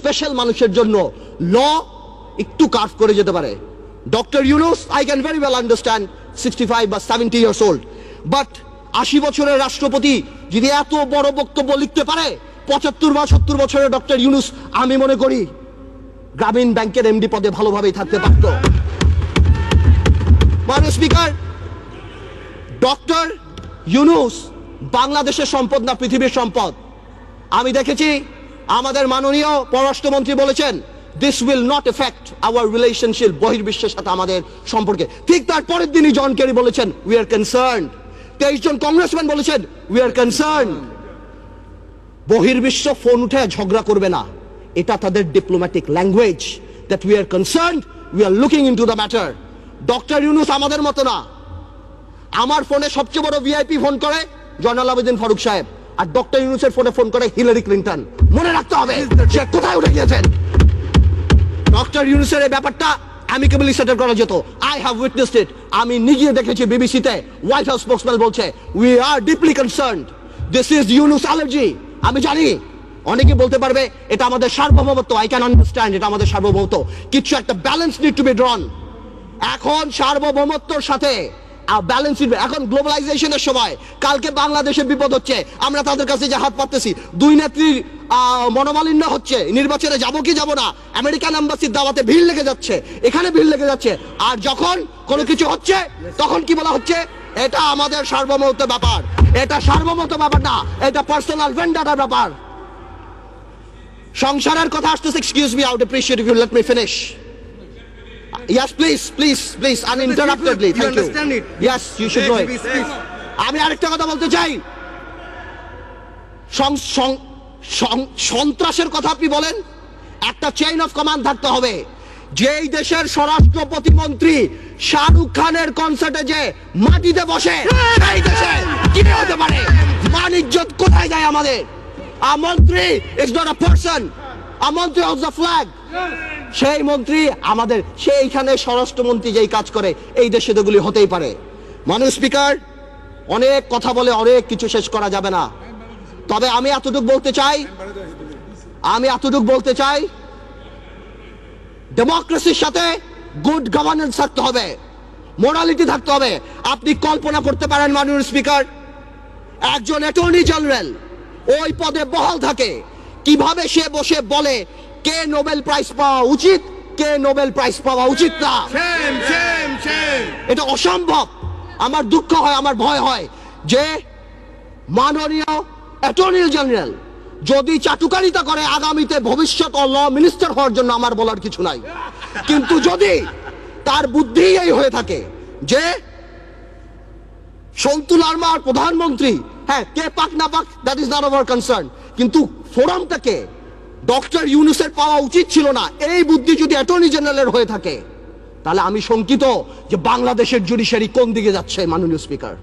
Special মানুষের জন্য ল একটু কার্ভ করে যেতে পারে। Doctor Yunus, I can very well understand 65 বা 70 ইয়ার্স ওল্ড, বাট 80 বছরের রাষ্ট্রপতি যদি এত বড় বক্তব্য লিখতে পারে, 75 বা 70 বছরের ডক্টর ইউনুস আমি মনে করি গ্রামীণ ব্যাংকের এমডি পদে ভালোভাবেই থাকতে পারত। মাননীয় স্পিকার, ডক্টর ইউনুস বাংলাদেশের সম্পদ না পৃথিবীর সম্পদ। আমি দেখেছি আমাদের মাননীয় পররাষ্ট্রমন্ত্রী বলেছেন this will not affect our relationship, বহির্বিশ্বের সাথে আমাদের সম্পর্কে। ঠিক তার পরের দিনই জন কেরি বলেছেন উই আর কনসার্নড। 23 জন কংগ্রেসম্যান বলেছেন উই আর কনসার্নড। বহির্বিশ্ব ফোন উঠে ঝগড়া করবে না, এটা তাদের diplomatic language, that we are concerned, we are looking into the matter. Doctor Yunus আমাদের মতো না। আমার ফোনে সবচেয়ে বড় ভিআইপি ফোন করে জয়নাল আবেদিন ফারুক সাহেব, আর ডক্টর ইউনুসের ফোনে ফোন করে হিলারি ক্লিন্টন। মনে রাখতে হবে সে কোথায় উঠে গিয়েছেন। ডক্টর ইউনুসের এই ব্যাপারটা অ্যামিকেবলি সেটেল করা যেত। আই হ্যাভ উইটনেসড ইট। আমি নিজে দেখেছি বিবিসিতে হোয়াইট হাউস স্পোকসম্যান বলছে we are deeply concerned, this is Yunus allergy. আমি জানি অনেকে বলতে পারবে এটা আমাদের সার্বভৌমত্ব, আই ক্যান আন্ডারস্ট্যান্ড এটা আমাদের সার্বভৌমত্ব, কিছু একটা ব্যালেন্স নিড টু বি ড্রন। এখন সার্বভৌমত্বর সাথে ব্যালেন্স, এখন গ্লোবালাইজেশনের সময় কালকে বাংলাদেশের বিপদ হচ্ছে, আমরা তাদের কাছে যে হাত পাততেছি, দুই নেত্রীর মনোমালিন্য হচ্ছে, নির্বাচনে যাবো কি যাবো না, আমেরিকান এম্বাসির দাওয়াতে ভিড় লেগে যাচ্ছে, এখানে ভিড় লেগে যাচ্ছে, আর যখন কোনো কিছু হচ্ছে তখন কি বলা হচ্ছে এটা আমাদের সার্বভৌমত্ব ব্যাপার। এটা সার্বভৌমত্ব ব্যাপার না, এটা পার্সোনাল ভেন্ডাটার ব্যাপার। সংসারের কথা আসতেছে, excuse me, I would appreciate if you let me finish. Yes, please, uninterruptedly. Thank you. Yes, you should know it. আমি আরেকটা কথা বলতে চাই, সন্ত্রাসের কথা আপনি বলেন, একটা চেইন অফ কমান্ড থাকতে হবে। যেই দেশের স্বরাষ্ট্র প্রতিমন্ত্রী শাহরুখ খানের কনসার্টে যে মাটিতে বসে, সেই দেশে কি হতে পারে, মান ইজ্জত কোথায় যায় আমাদের? A মন্ত্রী is not a person, a মন্ত্রী holds the flag. সেই মন্ত্রী আমাদের, সেইখানে স্বরাষ্ট্রমন্ত্রী যেই কাজ করে, এই দেশে এগুলি হতেই পারে। মাননীয় স্পিকার, অনেক কথা বলে অনেক কিছু শেষ করা যাবে না, তবে আমি এতটুকু বলতে চাই ডেমোক্রেসির সাথে গুড গভর্নেন্স থাকতে হবে, মোরালিটি থাকতে হবে। আপনি কল্পনা করতে পারেন মাননীয় স্পিকার, একজন অ্যাটর্নি জেনারেল ওই পদে বহাল থাকে, কিভাবে সে বসে বলে কে নোবেল প্রাইজ পাওয়া উচিত, কে নোবেল প্রাইজ পাওয়া উচিত না। এটা অসম্ভব। আমার দুঃখ হয়, আমার ভয় হয় যে মাননীয় অ্যাটর্নি জেনারেল যদি চাটুকারিতা করে আগামীতে ভবিষ্যৎ ল মিনিস্টার হওয়ার জন্য আমার বলার কিছু নাই, কিন্তু যদি তার বুদ্ধি এই হয়ে থাকে যে সন্তু লারমার প্রধানমন্ত্রী, হ্যাঁ কে পাক না পাক that is not our concern, কিন্তু ফোরামটাকে ডক্টর ইউনুসের পাওয়া উচিত ছিল না, এই বুদ্ধি যদি অ্যাটর্নি জেনারেলের হয়ে থাকে, তাহলে আমি শঙ্কিত যে বাংলাদেশের জুডিশিয়ারি কোন দিকে যাচ্ছে। মাননীয় স্পিকার